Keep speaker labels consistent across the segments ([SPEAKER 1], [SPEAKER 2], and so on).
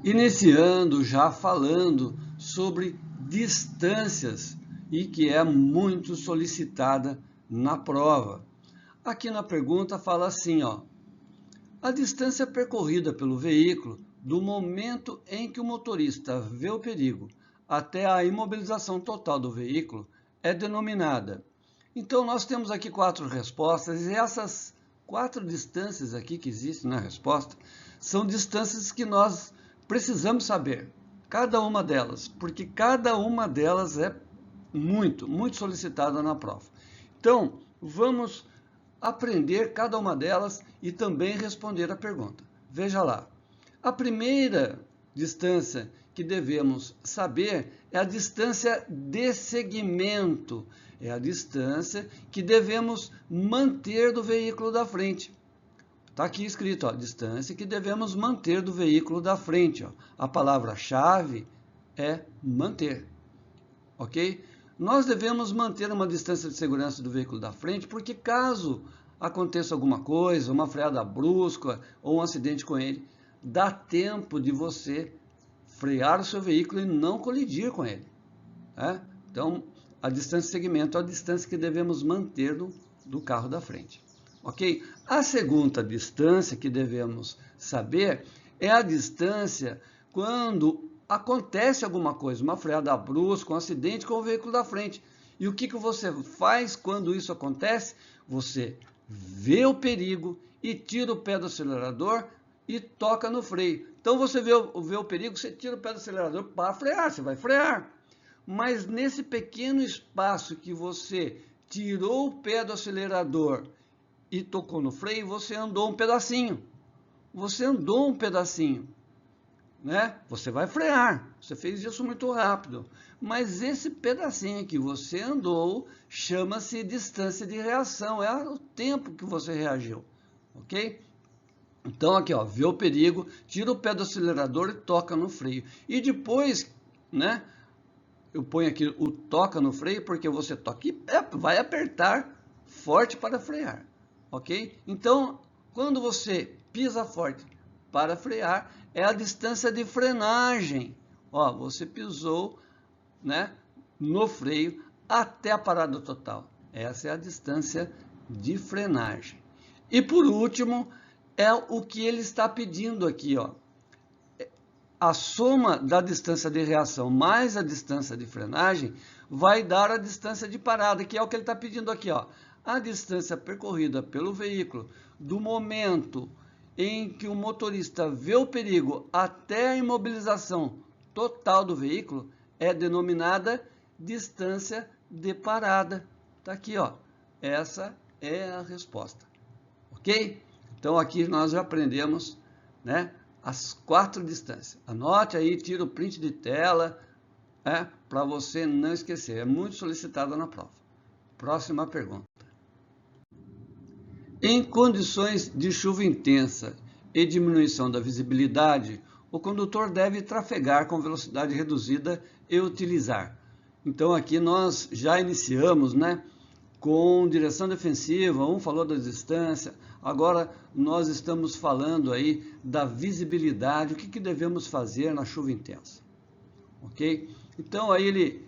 [SPEAKER 1] Iniciando já falando sobre distâncias e que é muito solicitada na prova. Aqui na pergunta fala assim, ó: a distância percorrida pelo veículo do momento em que o motorista vê o perigo até a imobilização total do veículo é denominada. Então nós temos aqui 4 respostas e essas 4 distâncias aqui que existem na resposta são distâncias que nós precisamos saber, cada uma delas, porque cada uma delas é muito solicitada na prova. Então, vamos aprender cada uma delas e também responder a pergunta. Veja lá, a primeira distância que devemos saber é a distância de segmento, é a distância que devemos manter do veículo da frente. Está aqui escrito, ó, distância que devemos manter do veículo da frente. Ó. A palavra-chave é manter, ok? Nós devemos manter uma distância de segurança do veículo da frente, porque caso aconteça alguma coisa, uma freada brusca ou um acidente com ele, dá tempo de você frear o seu veículo e não colidir com ele. Né? Então, a distância de segmento é a distância que devemos manter do carro da frente. Ok? A segunda distância que devemos saber é a distância quando acontece alguma coisa, uma freada brusca, um acidente com o veículo da frente. E o que você faz quando isso acontece? Você vê o perigo e tira o pé do acelerador e toca no freio. Então você vê o perigo, você tira o pé do acelerador para frear, você vai frear. Mas nesse pequeno espaço que você tirou o pé do acelerador e tocou no freio, você andou um pedacinho. Você andou um pedacinho, né? Você vai frear. Você fez isso muito rápido. Mas esse pedacinho que você andou chama-se distância de reação. É o tempo que você reagiu, ok? Então aqui, ó, vê o perigo, tira o pé do acelerador e toca no freio. E depois, né? Eu ponho aqui o toca no freio porque você toca e vai apertar forte para frear. Ok? Então, quando você pisa forte para frear, é a distância de frenagem. Ó, você pisou, né, no freio até a parada total. Essa é a distância de frenagem. E por último, é o que ele está pedindo aqui, ó. A soma da distância de reação mais a distância de frenagem vai dar a distância de parada, que é o que ele está pedindo aqui, ó. A distância percorrida pelo veículo do momento em que o motorista vê o perigo até a imobilização total do veículo é denominada distância de parada. Está aqui, ó. Essa é a resposta. Ok? Então aqui nós já aprendemos, né, as 4 distâncias. Anote aí, tira o print de tela, para você não esquecer. É muito solicitada na prova. Próxima pergunta. Em condições de chuva intensa e diminuição da visibilidade, o condutor deve trafegar com velocidade reduzida e utilizar. Então aqui nós já iniciamos, né, com direção defensiva, um falou da distância, agora nós estamos falando aí da visibilidade, o que devemos fazer na chuva intensa. Ok? Então aí ele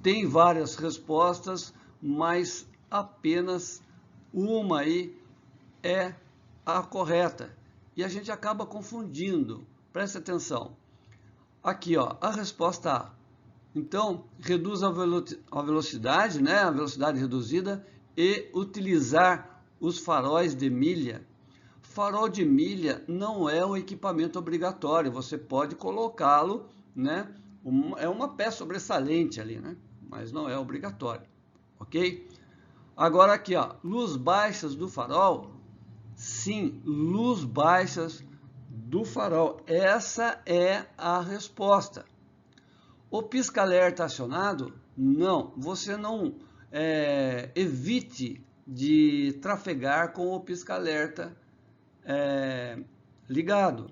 [SPEAKER 1] tem várias respostas, mas apenas uma aí é a correta. E a gente acaba confundindo. Preste atenção. Aqui, ó, a resposta A. Então, reduz a velocidade, né, a velocidade reduzida e utilizar os faróis de milha. Farol de milha não é um equipamento obrigatório, você pode colocá-lo, né, é uma peça sobressalente ali, né, mas não é obrigatório, ok? Agora aqui, ó, luz baixas do farol, sim, luz baixas do farol, essa é a resposta. O pisca-alerta acionado? Não, você não evite de trafegar com o pisca-alerta ligado.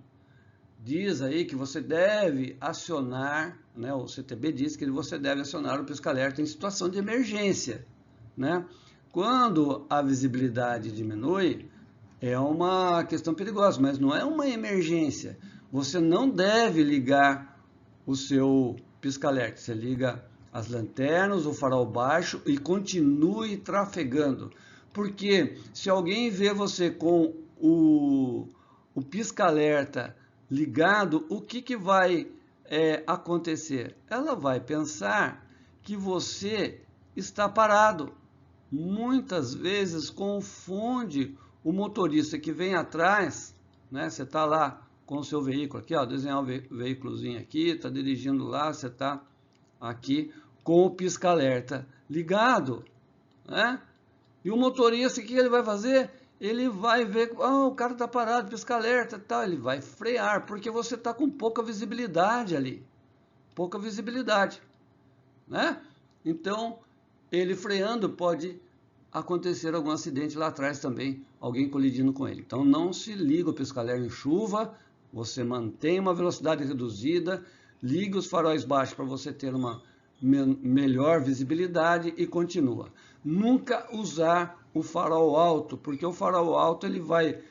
[SPEAKER 1] Diz aí que você deve acionar, né, o CTB diz que você deve acionar o pisca-alerta em situação de emergência, né? Quando a visibilidade diminui, é uma questão perigosa, mas não é uma emergência. você não deve ligar o seu pisca-alerta. Você liga as lanternas, o farol baixo e continue trafegando. Porque se alguém vê você com o pisca-alerta ligado, o que vai acontecer? Ela vai pensar que você está parado. Muitas vezes confunde o motorista que vem atrás, né? Você está lá com o seu veículo aqui, ó, desenhar um veículozinho aqui, está dirigindo lá, você está aqui com o pisca-alerta ligado, né? E o motorista, o que ele vai fazer? Ele vai ver, o cara está parado, pisca-alerta e tal, ele vai frear, porque você está com pouca visibilidade ali, pouca visibilidade, né? Então, ele freando pode acontecer algum acidente lá atrás também, alguém colidindo com ele. Então, não se liga o pisca-alerta em chuva, você mantém uma velocidade reduzida, liga os faróis baixos para você ter uma melhor visibilidade e continua. Nunca usar o farol alto, porque o farol alto ele vai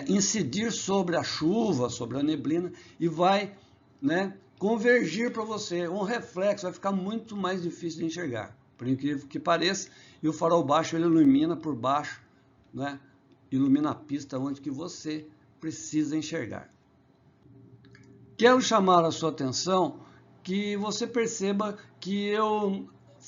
[SPEAKER 1] incidir sobre a chuva, sobre a neblina e vai, né, convergir para você, um reflexo, vai ficar muito mais difícil de enxergar, por incrível que pareça. E o farol baixo ele ilumina por baixo, né, ilumina a pista onde que você precisa enxergar. Quero chamar a sua atenção que você perceba que eu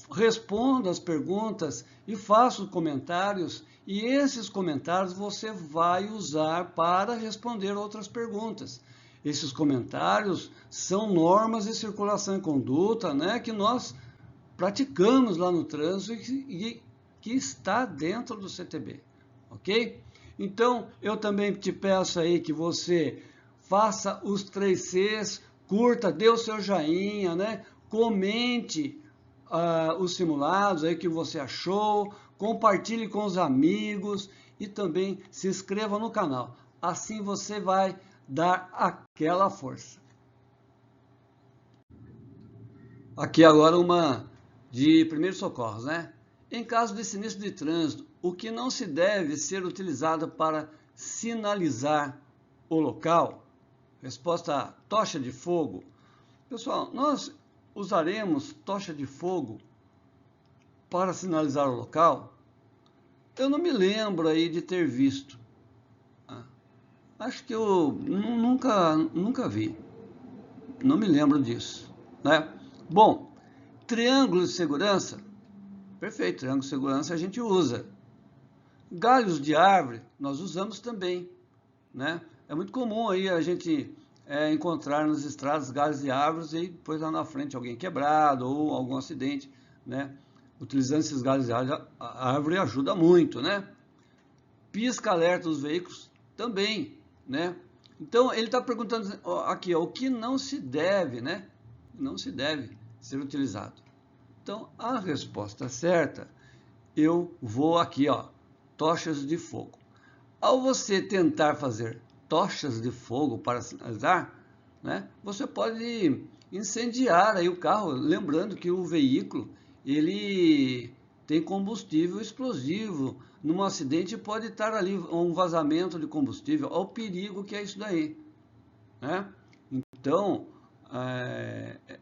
[SPEAKER 1] respondo as perguntas e faço comentários, e esses comentários você vai usar para responder outras perguntas. Esses comentários são normas de circulação e conduta, né, que nós praticamos lá no trânsito e que está dentro do CTB, ok? Então, eu também te peço aí que você faça os 3 Cs, curta, dê o seu joinha, né? Comente os simulados aí que você achou, compartilhe com os amigos e também se inscreva no canal. Assim você vai dar aquela força. Aqui agora uma de primeiros socorros, né? Em caso de sinistro de trânsito, o que não se deve ser utilizado para sinalizar o local? Resposta A, tocha de fogo. Pessoal, nós usaremos tocha de fogo para sinalizar o local? Eu não me lembro aí de ter visto. Acho que eu nunca vi. Não me lembro disso, né? Bom, triângulo de segurança. Perfeito, triângulo de segurança a gente usa. Galhos de árvore nós usamos também, né? É muito comum aí a gente encontrar nas estradas galhos de árvores e depois lá na frente alguém quebrado ou algum acidente, né? Utilizando esses galhos de árvore, a árvore ajuda muito, né? Pisca-alerta dos veículos também, né? Então ele está perguntando aqui, o que não se deve, né? Não se deve ser utilizado. Então a resposta certa, eu vou aqui, ó, tochas de fogo. Ao você tentar fazer tochas de fogo para sinalizar, né, você pode incendiar aí o carro, lembrando que o veículo ele tem combustível explosivo. Num acidente pode estar ali um vazamento de combustível, olha o perigo que é isso daí, né? Então,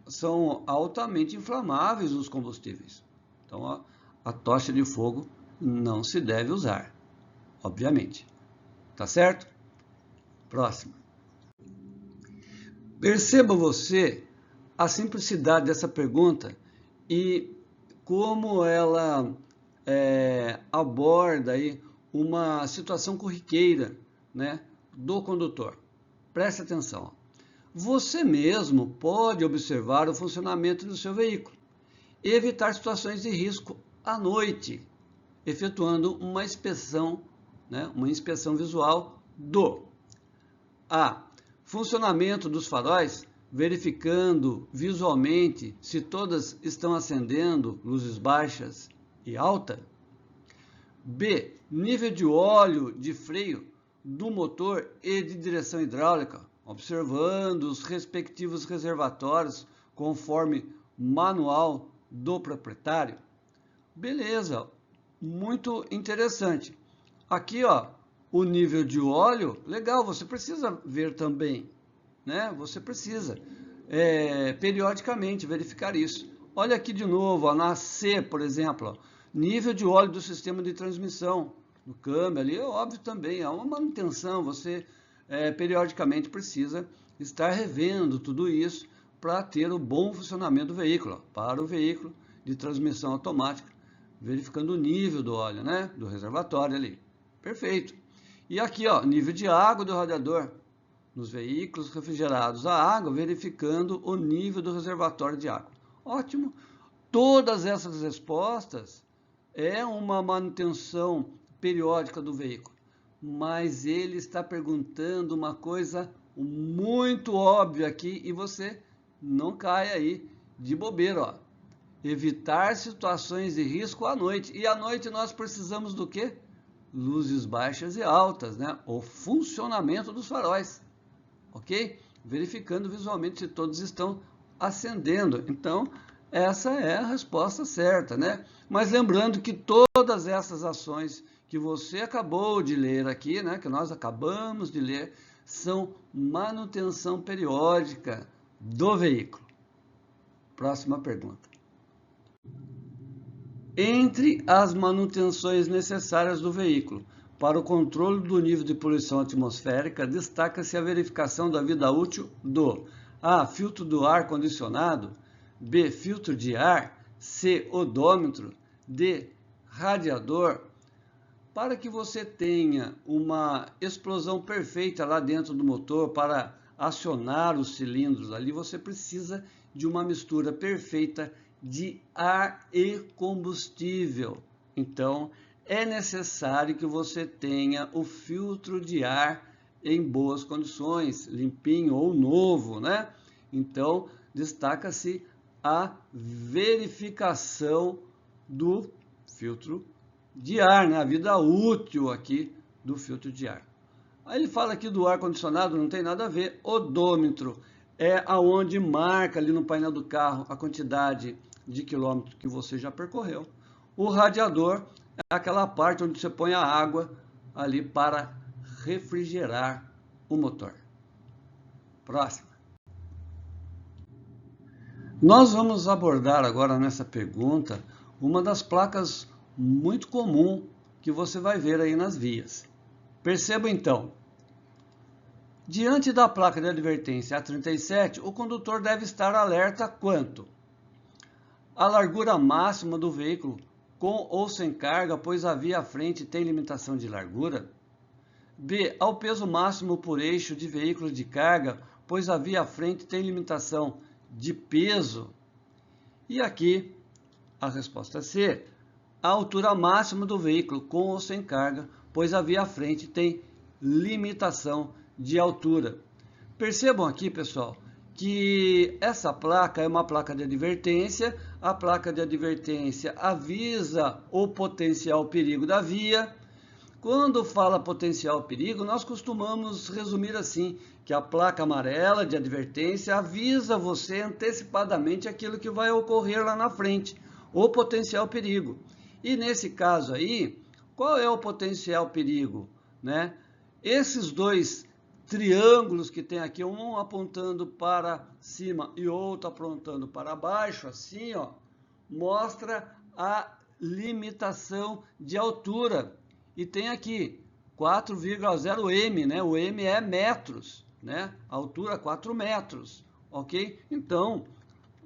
[SPEAKER 1] são altamente inflamáveis os combustíveis. Então, a tocha de fogo não se deve usar, obviamente. Tá certo? Próxima. Perceba você a simplicidade dessa pergunta e como ela aborda aí uma situação corriqueira, né, do condutor. Preste atenção. Você mesmo pode observar o funcionamento do seu veículo e evitar situações de risco à noite, efetuando uma inspeção, né, uma inspeção visual do A. Funcionamento dos faróis, verificando visualmente se todas estão acendendo, luzes baixas e alta. B. Nível de óleo de freio do motor e de direção hidráulica, observando os respectivos reservatórios conforme manual do proprietário. Beleza, muito interessante. Aqui, ó, o nível de óleo, legal, você precisa ver também, né? Você precisa periodicamente verificar isso. Olha aqui de novo, ó, na C, por exemplo, ó, nível de óleo do sistema de transmissão, no câmbio ali, é óbvio também, é uma manutenção, você periodicamente precisa estar revendo tudo isso para ter o bom funcionamento do veículo, ó, para o veículo de transmissão automática, verificando o nível do óleo, né, do reservatório ali. Perfeito. E aqui, ó, nível de água do radiador nos veículos refrigerados a água, verificando o nível do reservatório de água. Ótimo. Todas essas respostas é uma manutenção periódica do veículo, mas ele está perguntando uma coisa muito óbvia aqui e você não cai aí de bobeira, ó. Evitar situações de risco à noite. E à noite nós precisamos do quê? Luzes baixas e altas, né? O funcionamento dos faróis, ok? Verificando visualmente se todos estão acendendo. Então, essa é a resposta certa, né? Mas lembrando que todas essas ações que você acabou de ler aqui, né? Que nós acabamos de ler, são manutenção periódica do veículo. Próxima pergunta. Entre as manutenções necessárias do veículo para o controle do nível de poluição atmosférica, destaca-se a verificação da vida útil do A. Filtro do ar condicionado, B. Filtro de ar, C. Odômetro, D. Radiador. Para que você tenha uma explosão perfeita lá dentro do motor para acionar os cilindros ali, você precisa de uma mistura perfeita de ar e combustível. Então, é necessário que você tenha o filtro de ar em boas condições, limpinho ou novo, né? Então, destaca-se a verificação do filtro de ar, né? A vida útil aqui do filtro de ar. Aí ele fala aqui do ar-condicionado, não tem nada a ver. Odômetro é aonde marca ali no painel do carro a quantidade de quilômetros que você já percorreu. O radiador é aquela parte onde você põe a água ali para refrigerar o motor. Próxima. Nós vamos abordar agora nessa pergunta uma das placas muito comum que você vai ver aí nas vias. Perceba então, diante da placa de advertência A37, o condutor deve estar alerta quanto a largura máxima do veículo, com ou sem carga, pois a via à frente tem limitação de largura. B. Ao peso máximo por eixo de veículo de carga, pois a via à frente tem limitação de peso. E aqui, a resposta C. A altura máxima do veículo, com ou sem carga, pois a via à frente tem limitação de altura. Percebam aqui, pessoal, que essa placa é uma placa de advertência. A placa de advertência avisa o potencial perigo da via. Quando fala potencial perigo, nós costumamos resumir assim, que a placa amarela de advertência avisa você antecipadamente aquilo que vai ocorrer lá na frente, o potencial perigo. E nesse caso aí, qual é o potencial perigo, né? Esses dois triângulos que tem aqui, um apontando para cima e outro apontando para baixo, assim, ó, mostra a limitação de altura. E tem aqui 4,0 m, né? O m é metros, né? A altura 4 metros, ok? Então,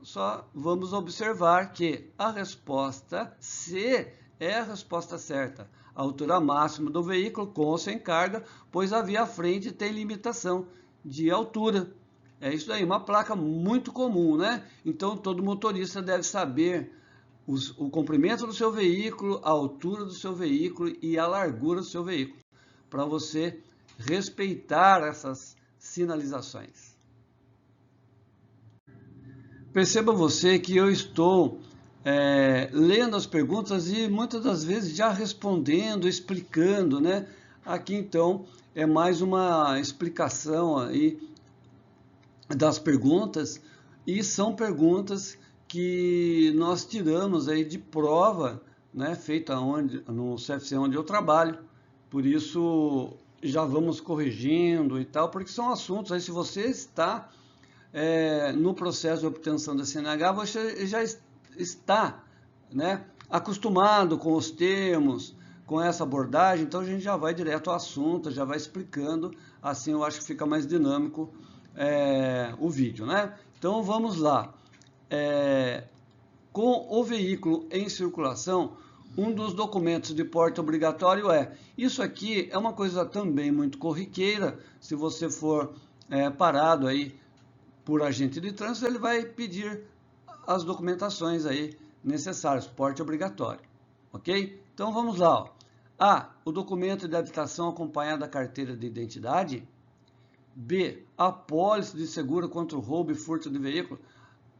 [SPEAKER 1] só vamos observar que a resposta C é a resposta certa. A altura máxima do veículo com ou sem carga, pois a via à frente tem limitação de altura. É isso aí, uma placa muito comum, né? Então, todo motorista deve saber o comprimento do seu veículo, a altura do seu veículo e a largura do seu veículo, para você respeitar essas sinalizações. Perceba você que eu estou lendo as perguntas e muitas das vezes já respondendo, explicando, né? Aqui então é mais uma explicação aí das perguntas, e são perguntas que nós tiramos aí de prova, né? Feita no CFC onde eu trabalho, Por isso, já vamos corrigindo e tal, porque são assuntos aí, se você está no processo de obtenção da CNH, você já está, né, acostumado com os termos, com essa abordagem, então a gente já vai direto ao assunto, já vai explicando, assim eu acho que fica mais dinâmico o vídeo, né? Então vamos lá. Com o veículo em circulação, um dos documentos de porte obrigatório isso aqui é uma coisa também muito corriqueira, se você for parado aí por agente de trânsito, ele vai pedir as documentações aí necessárias, porte obrigatório, ok? Então vamos lá, ó. A, o documento de habilitação acompanhado da carteira de identidade. B, a apólice de seguro contra o roubo e furto de veículo.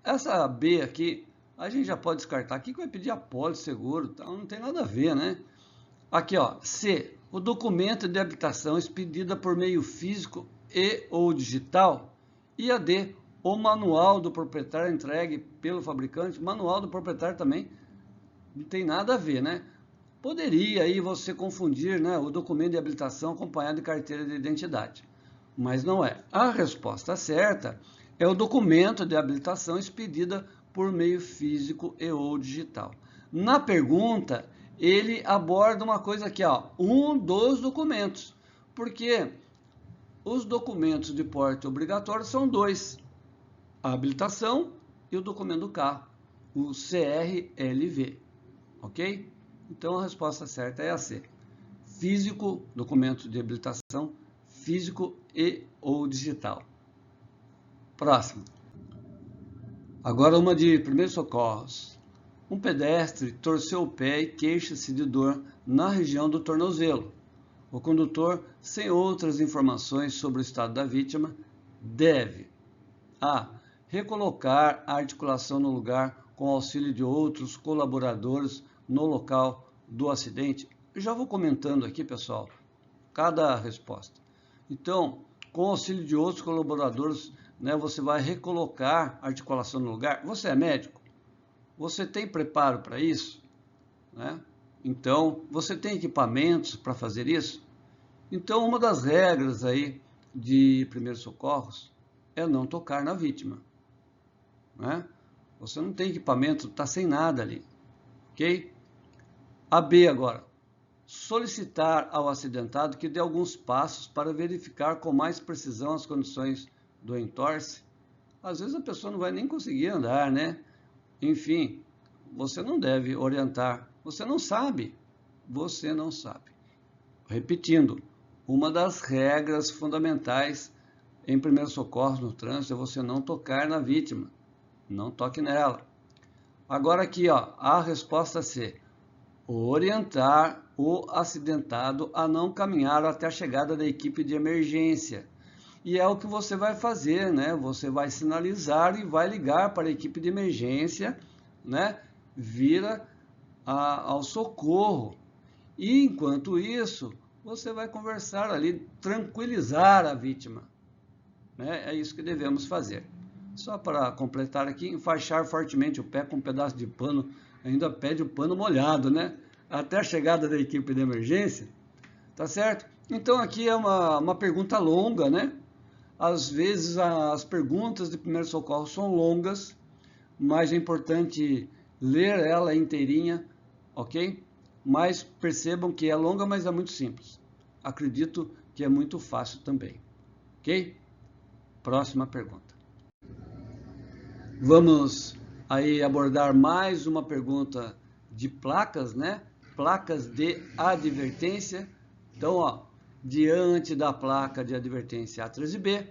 [SPEAKER 1] Essa B aqui, a gente já pode descartar aqui que vai pedir apólice de seguro, então não tem nada a ver, né? Aqui, ó, C, o documento de habilitação expedida por meio físico e ou digital. E a D, o manual do proprietário entregue pelo fabricante. Manual do proprietário também não tem nada a ver, né? Poderia aí você confundir, né, o documento de habilitação acompanhado de carteira de identidade, mas não é. A resposta certa é o documento de habilitação expedida por meio físico e ou digital. Na pergunta, ele aborda uma coisa aqui, ó, um dos documentos, porque os documentos de porte obrigatório são dois, a habilitação e o documento do carro, o CRLV, ok? Então a resposta certa é a C. Físico, documento de habilitação, físico e ou digital. Próximo. Agora uma de primeiros socorros. Um pedestre torceu o pé e queixa-se de dor na região do tornozelo. O condutor, sem outras informações sobre o estado da vítima, deve A. Recolocar a articulação no lugar com auxílio de outros colaboradores no local do acidente. Eu já vou comentando aqui, pessoal, cada resposta. Então, com auxílio de outros colaboradores, né, você vai recolocar a articulação no lugar. Você é médico? Você tem preparo para isso? Né? Então, você tem equipamentos para fazer isso? Então, uma das regras aí de primeiros socorros é não tocar na vítima. Né? Você não tem equipamento, está sem nada ali. Ok? A B agora. Solicitar ao acidentado que dê alguns passos para verificar com mais precisão as condições do entorse. Às vezes a pessoa não vai nem conseguir andar, né? Enfim, você não deve orientar. Você não sabe. Você não sabe. Repetindo, uma das regras fundamentais em primeiros socorros no trânsito é você não tocar na vítima. Não toque nela. Agora aqui, ó, a resposta C. Orientar o acidentado a não caminhar até a chegada da equipe de emergência. E é o que você vai fazer, né? Você vai sinalizar e vai ligar para a equipe de emergência, né? Vira ao socorro. E enquanto isso, você vai conversar ali, tranquilizar a vítima. Né? É isso que devemos fazer. Só para completar aqui, enfaixar fortemente o pé com um pedaço de pano, ainda pede o pano molhado, né? Até a chegada da equipe de emergência, tá certo? Então aqui é uma pergunta longa, né? Às vezes as perguntas de primeiro socorro são longas, mas é importante ler ela inteirinha, ok? Mas percebam que é longa, mas é muito simples. Acredito que é muito fácil também, ok? Próxima pergunta. Vamos aí abordar mais uma pergunta de placas, né? Placas de advertência. Então, ó, diante da placa de advertência A13B,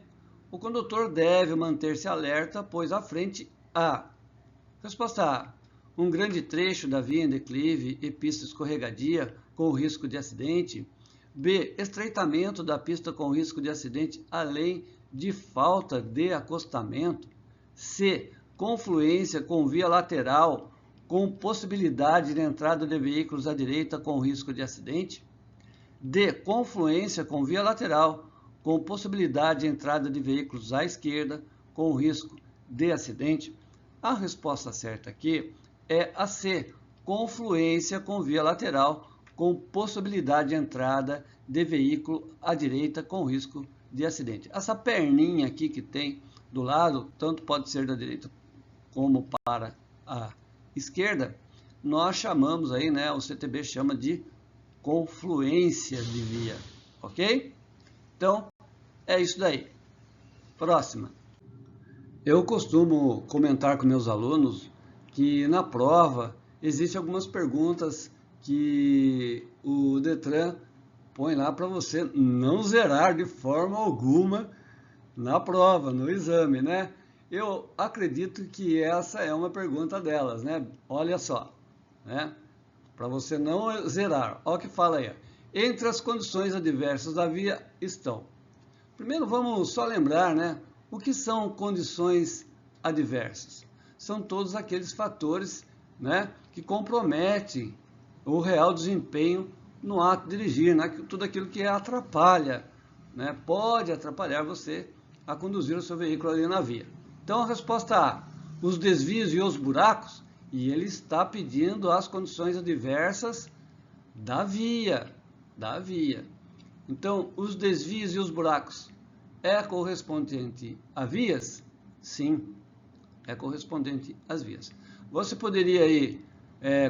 [SPEAKER 1] o condutor deve manter-se alerta, pois à frente há. Resposta A. Um grande trecho da via em declive e pista escorregadia com risco de acidente. B. Estreitamento da pista com risco de acidente, além de falta de acostamento. C. Confluência com via lateral, com possibilidade de entrada de veículos à direita com risco de acidente. D. Confluência com via lateral, com possibilidade de entrada de veículos à esquerda com risco de acidente. A resposta certa aqui é a C. Confluência com via lateral, com possibilidade de entrada de veículo à direita com risco de acidente. Essa perninha aqui que tem do lado, tanto pode ser da direita como para a esquerda, nós chamamos aí, né, o CTB chama de confluência de via, ok? Então, é isso daí. Próxima. Eu costumo comentar com meus alunos que na prova existem algumas perguntas que o Detran põe lá para você não zerar de forma alguma na prova, no exame, né? Eu acredito que essa é uma pergunta delas, né? Olha só, né? Para você não zerar. Olha o que fala aí. Entre as condições adversas da via estão. Primeiro vamos só lembrar, né? O que são condições adversas? São todos aqueles fatores, né, que comprometem o real desempenho no ato de dirigir, né? Tudo aquilo que atrapalha, né? Pode atrapalhar você a conduzir o seu veículo ali na via. Então a resposta A, os desvios e os buracos, e ele está pedindo as condições adversas da via, Então, os desvios e os buracos é correspondente a vias? Sim, é correspondente às vias. Você poderia aí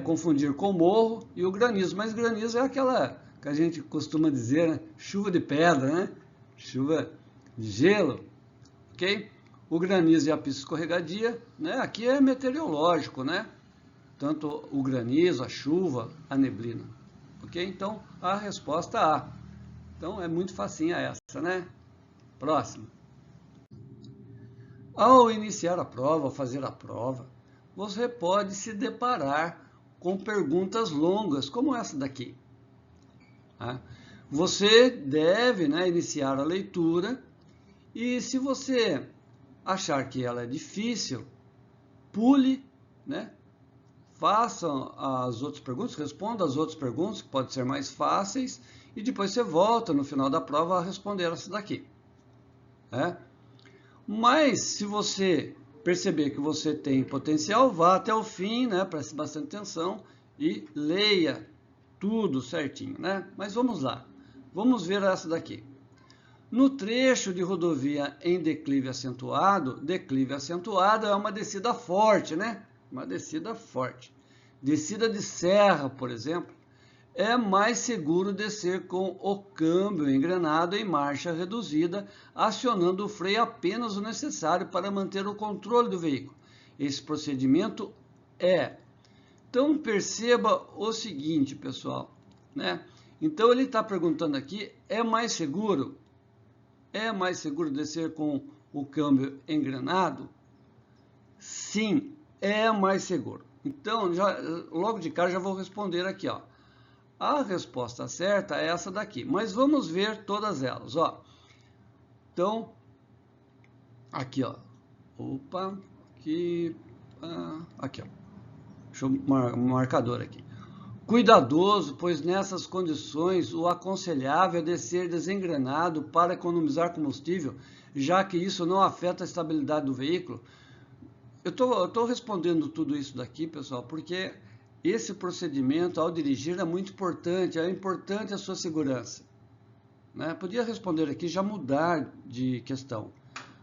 [SPEAKER 1] confundir com morro e o granizo, mas granizo é aquela que a gente costuma dizer, né? Chuva de pedra, né? Chuva de gelo, ok? O granizo e a pista escorregadia, né? Aqui é meteorológico, né? Tanto o granizo, a chuva, a neblina, ok? Então, a resposta A. Então, é muito facinha essa, né? Próximo. Ao iniciar a prova, ao fazer a prova, você pode se deparar com perguntas longas, como essa daqui. Tá? Você deve, né, iniciar a leitura e se você achar que ela é difícil, pule, né? Faça as outras perguntas, responda as outras perguntas, que podem ser mais fáceis, e depois você volta no final da prova a responder essa daqui. Né? Mas, se você perceber que você tem potencial, vá até o fim, né? Preste bastante atenção e leia tudo certinho, né? Mas vamos lá, vamos ver essa daqui. No trecho de rodovia em declive acentuado é uma descida forte, né? Uma descida forte. Descida de serra, por exemplo, é mais seguro descer com o câmbio engrenado em marcha reduzida, acionando o freio apenas o necessário para manter o controle do veículo. Esse procedimento é... Então, perceba o seguinte, pessoal, né? Então, ele está perguntando aqui, é mais seguro? É mais seguro descer com o câmbio engrenado? Sim, é mais seguro. Então, logo de cara, já vou responder aqui, ó. A resposta certa é essa daqui, mas vamos ver todas elas, ó. Então, aqui, ó. Opa, aqui, aqui, ó. Deixa eu um marcador aqui. Cuidadoso, pois nessas condições o aconselhável é descer desengrenado para economizar combustível, já que isso não afeta a estabilidade do veículo. Eu tô respondendo tudo isso daqui, pessoal, porque esse procedimento ao dirigir é muito importante, é importante a sua segurança. Né? Podia responder aqui, já mudar de questão,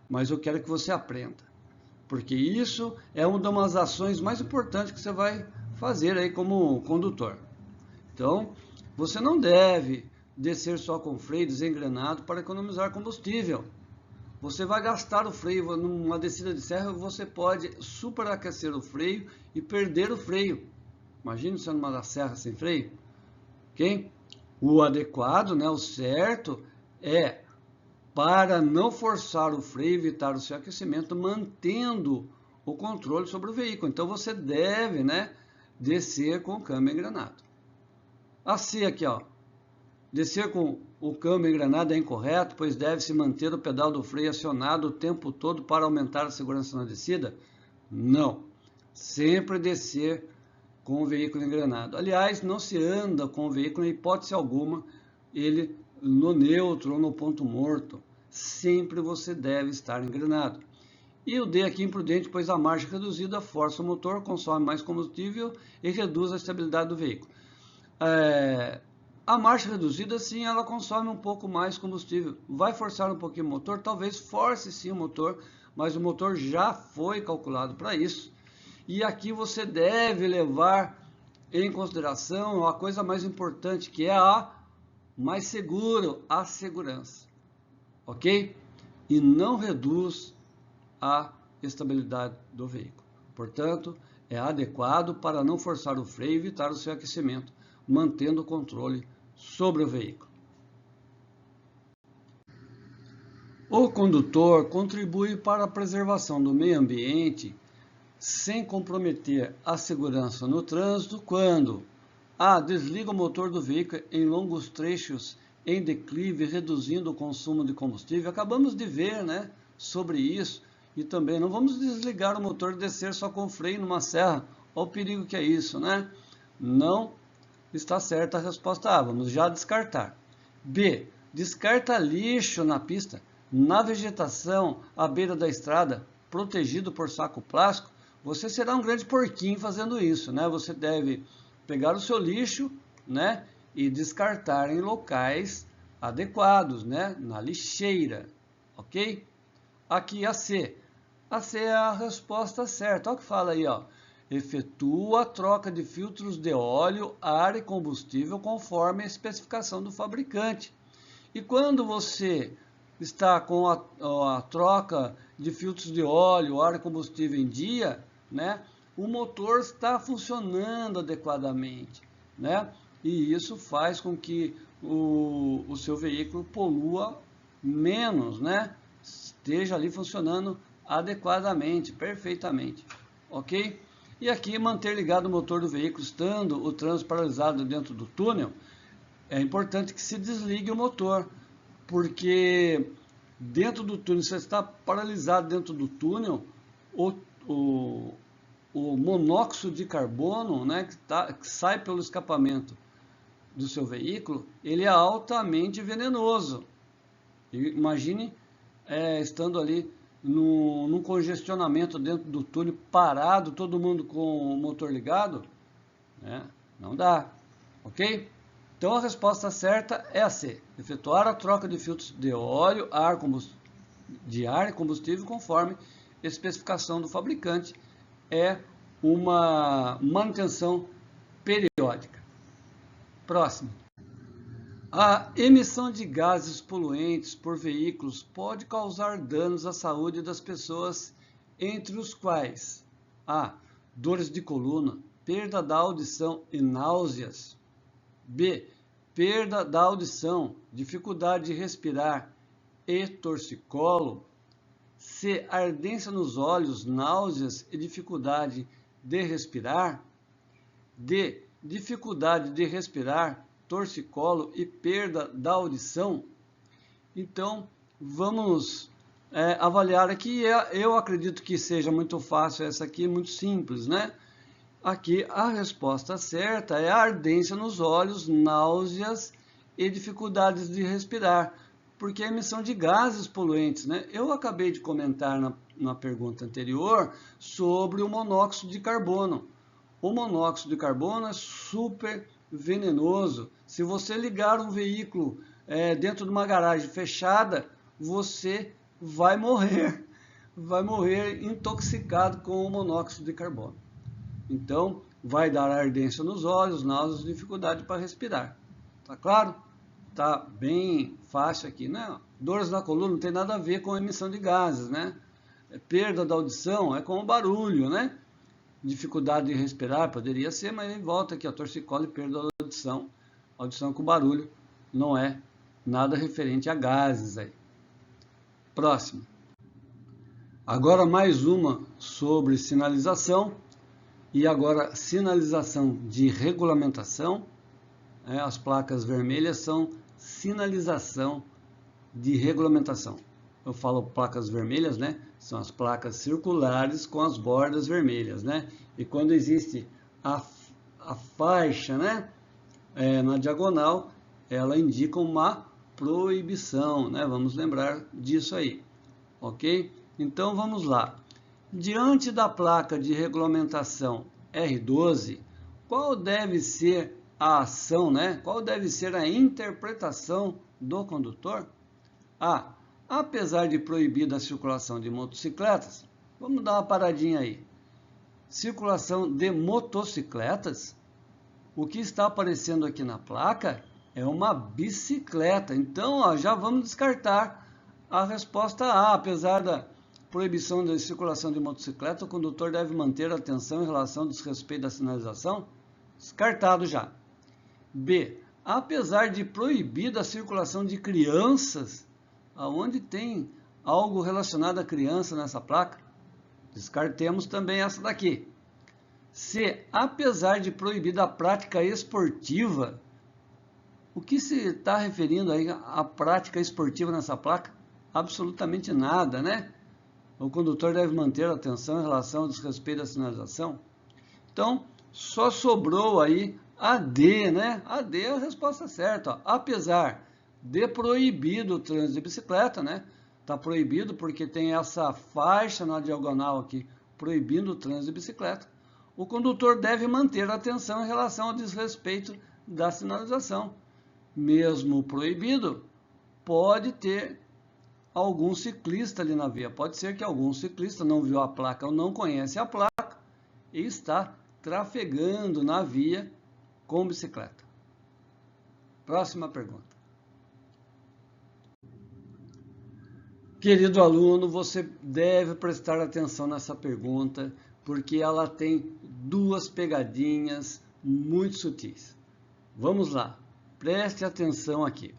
[SPEAKER 1] mas eu quero que você aprenda, porque isso é uma das ações mais importantes que você vai fazer aí como condutor. Então, você não deve descer só com freio desengrenado para economizar combustível. Você vai gastar o freio numa descida de serra, você pode superaquecer o freio e perder o freio. Imagina você numa serra sem freio, ok? O adequado, né, o certo é para não forçar o freio e evitar o seu aquecimento, mantendo o controle sobre o veículo. Então você deve, né, descer com o câmbio engrenado. Assim aqui, ó, descer com o câmbio engrenado é incorreto, pois deve-se manter o pedal do freio acionado o tempo todo para aumentar a segurança na descida? Não, sempre descer com o veículo engrenado. Aliás, não se anda com o veículo em hipótese alguma, ele no neutro ou no ponto morto. Sempre você deve estar engrenado. E o D aqui imprudente, pois a marcha reduzida força o motor, consome mais combustível e reduz a estabilidade do veículo. A marcha reduzida, sim, ela consome um pouco mais combustível. Vai forçar um pouquinho o motor? Talvez force sim o motor, mas o motor já foi calculado para isso. E aqui você deve levar em consideração a coisa mais importante, que é a mais segura, a segurança. Ok? E não reduz a estabilidade do veículo. Portanto, é adequado para não forçar o freio e evitar o seu aquecimento, mantendo o controle sobre o veículo. O condutor contribui para a preservação do meio ambiente sem comprometer a segurança no trânsito quando a. Desliga o motor do veículo em longos trechos em declive, reduzindo o consumo de combustível. Acabamos de ver, né, sobre isso. E também não vamos desligar o motor e descer só com freio numa serra. Olha o perigo que é isso, né? Não está certa a resposta A. Vamos já descartar. B. Descarta lixo na pista, na vegetação, à beira da estrada, protegido por saco plástico. Você será um grande porquinho fazendo isso, né? Você deve pegar o seu lixo, né, e descartar em locais adequados, né, na lixeira, ok? Aqui a C. A C é a resposta certa. Olha o que fala aí, ó. Efetua a troca de filtros de óleo, ar e combustível conforme a especificação do fabricante. E quando você está com a troca de filtros de óleo, ar e combustível em dia, né, o motor está funcionando adequadamente, né? E isso faz com que o seu veículo polua menos, né? Esteja ali funcionando adequadamente, perfeitamente, ok? E aqui manter ligado o motor do veículo estando o trânsito paralisado dentro do túnel, é importante que se desligue o motor, porque dentro do túnel, se você está paralisado dentro do túnel, o monóxido de carbono, né, que sai pelo escapamento do seu veículo, ele é altamente venenoso. Imagine estando ali num congestionamento dentro do túnel, parado, todo mundo com o motor ligado, né? Não dá, ok? Então a resposta certa é a C. Efetuar a troca de filtros de óleo, de ar e combustível conforme especificação do fabricante é uma manutenção periódica. Próximo. A emissão de gases poluentes por veículos pode causar danos à saúde das pessoas, entre os quais A. Dores de coluna, perda da audição e náuseas. B. Perda da audição, dificuldade de respirar e torcicolo. C. Ardência nos olhos, náuseas e dificuldade de respirar. D. Dificuldade de respirar, torcicolo e perda da audição. Então, vamos avaliar aqui. Eu acredito que seja muito fácil essa aqui, muito simples, né? Aqui a resposta certa é a ardência nos olhos, náuseas e dificuldades de respirar, porque é a emissão de gases poluentes, né? Eu acabei de comentar na pergunta anterior sobre o monóxido de carbono. O monóxido de carbono é super venenoso. Se você ligar um veículo dentro de uma garagem fechada, você vai morrer intoxicado com o monóxido de carbono. Então, vai dar ardência nos olhos, náuseas, dificuldade para respirar. Tá claro? Tá bem fácil aqui, né? Dores na coluna não tem nada a ver com a emissão de gases, né? Perda da audição é com o barulho, né? Dificuldade de respirar poderia ser, mas ele volta aqui, a torcicolo e perda da audição. Audição com barulho não é nada referente a gases aí. Próximo. Agora mais uma sobre sinalização. E agora sinalização de regulamentação. As placas vermelhas são sinalização de regulamentação. Eu falo placas vermelhas, né? São as placas circulares com as bordas vermelhas, né? E quando existe a faixa, né, na diagonal, ela indica uma proibição, né? Vamos lembrar disso aí, ok? Então vamos lá. Diante da placa de regulamentação R12, qual deve ser a ação, né? Qual deve ser a interpretação do condutor? A. Apesar de proibida a circulação de motocicletas, vamos dar uma paradinha aí. Circulação de motocicletas, o que está aparecendo aqui na placa é uma bicicleta. Então, ó, já vamos descartar a resposta A. Apesar da proibição de circulação de motocicleta, o condutor deve manter atenção em relação ao desrespeito da sinalização. Descartado já. B. Apesar de proibida a circulação de crianças, aonde tem algo relacionado a criança nessa placa? Descartemos também essa daqui. C. Apesar de proibida a prática esportiva, o que se está referindo aí à prática esportiva nessa placa? Absolutamente nada, né? O condutor deve manter atenção em relação ao desrespeito da sinalização. Então, só sobrou aí a D, né? A D é a resposta certa. Ó. Apesar de proibido o trânsito de bicicleta, né? Está proibido porque tem essa faixa na diagonal aqui, proibindo o trânsito de bicicleta. O condutor deve manter atenção em relação ao desrespeito da sinalização. Mesmo proibido, pode ter algum ciclista ali na via. Pode ser que algum ciclista não viu a placa ou não conhece a placa e está trafegando na via com bicicleta. Próxima pergunta. Querido aluno, você deve prestar atenção nessa pergunta, porque ela tem duas pegadinhas muito sutis. Vamos lá, preste atenção aqui.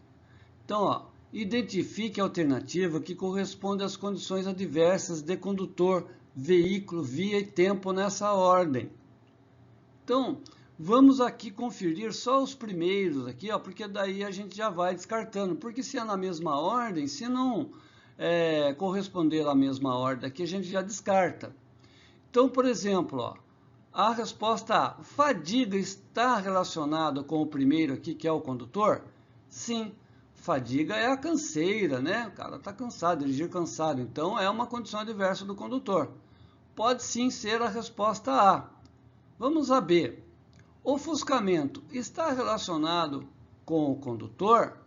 [SPEAKER 1] Então, ó, identifique a alternativa que corresponde às condições adversas de condutor, veículo, via e tempo nessa ordem. Então, vamos aqui conferir só os primeiros aqui, ó, porque daí a gente já vai descartando. Porque se é na mesma ordem, se não corresponder à mesma ordem aqui, a gente já descarta. Então, por exemplo, ó, a resposta A, fadiga está relacionada com o primeiro aqui, que é o condutor? Sim, fadiga é a canseira, né? O cara está cansado, dirigir cansado, então é uma condição adversa do condutor. Pode sim ser a resposta A. Vamos a B. Ofuscamento está relacionado com o condutor?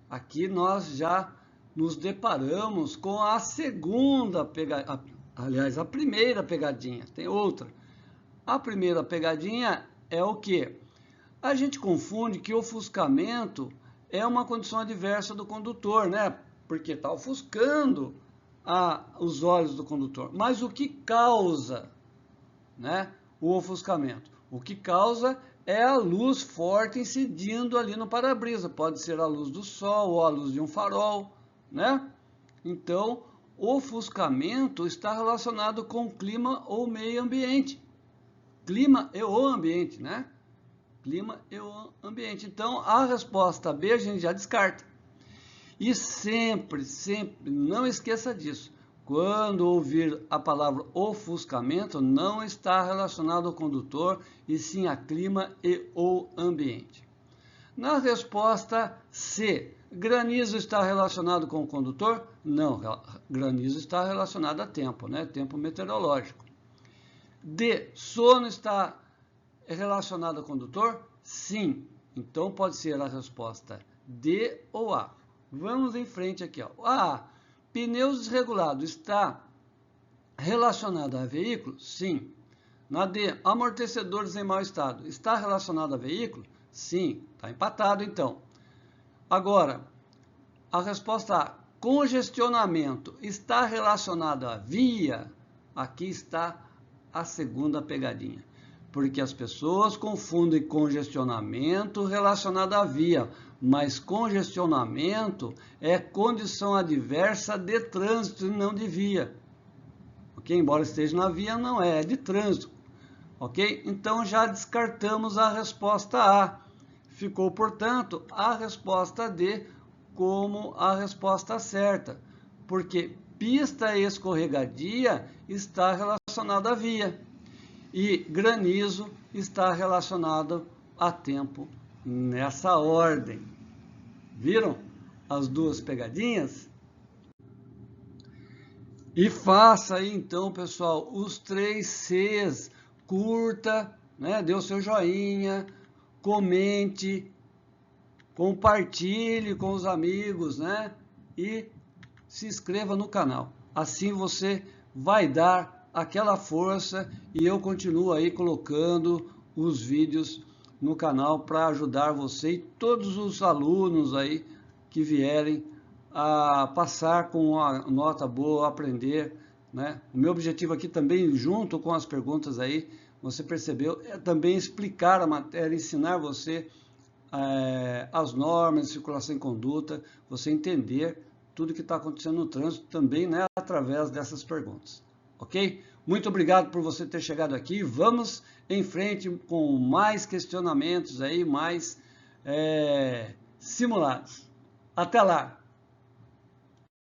[SPEAKER 1] Aqui nós já nos deparamos com a segunda pegadinha, aliás, a primeira pegadinha, tem outra. A primeira pegadinha é o quê? A gente confunde que ofuscamento é uma condição adversa do condutor, né? Porque está ofuscando os olhos do condutor. Mas o que causa, né, o ofuscamento? O que causa é a luz forte incidindo ali no para-brisa. Pode ser a luz do sol ou a luz de um farol, né? Então, ofuscamento está relacionado com clima ou meio ambiente. Clima e o ambiente, né? Clima e o ambiente. Então, a resposta B a gente já descarta. E sempre, não esqueça disso. Quando ouvir a palavra ofuscamento, não está relacionado ao condutor, e sim a clima e o ambiente. Na resposta C, granizo está relacionado com o condutor? Não, granizo está relacionado a tempo, né? Tempo meteorológico. D, sono está relacionado ao condutor? Sim. Então pode ser a resposta D ou A. Vamos em frente aqui, ó. A, pneus desregulados está relacionado a veículo? Sim. Na D, amortecedores em mau estado está relacionado a veículo? Sim. Está empatado então. Agora, a resposta A, congestionamento está relacionado à via? Aqui está a segunda pegadinha. Porque as pessoas confundem congestionamento relacionado à via, mas congestionamento é condição adversa de trânsito e não de via. Ok? Embora esteja na via, não é de trânsito. Ok? Então já descartamos a resposta A. Ficou, portanto, a resposta D como a resposta certa, porque pista escorregadia está relacionada à via e granizo está relacionado a tempo nessa ordem. Viram as duas pegadinhas? E faça aí então, pessoal, os 3 Cs, curta, né? Dê o seu joinha, comente, compartilhe com os amigos, né? E se inscreva no canal. Assim você vai dar aquela força e eu continuo aí colocando os vídeos no canal para ajudar você e todos os alunos aí que vierem a passar com uma nota boa, aprender, né? O meu objetivo aqui também, junto com as perguntas aí, você percebeu, é também explicar a matéria, ensinar você as normas de circulação e conduta, você entender tudo que está acontecendo no trânsito também, né, através dessas perguntas, ok? Muito obrigado por você ter chegado aqui. Vamos em frente com mais questionamentos aí, mais simulados. Até lá!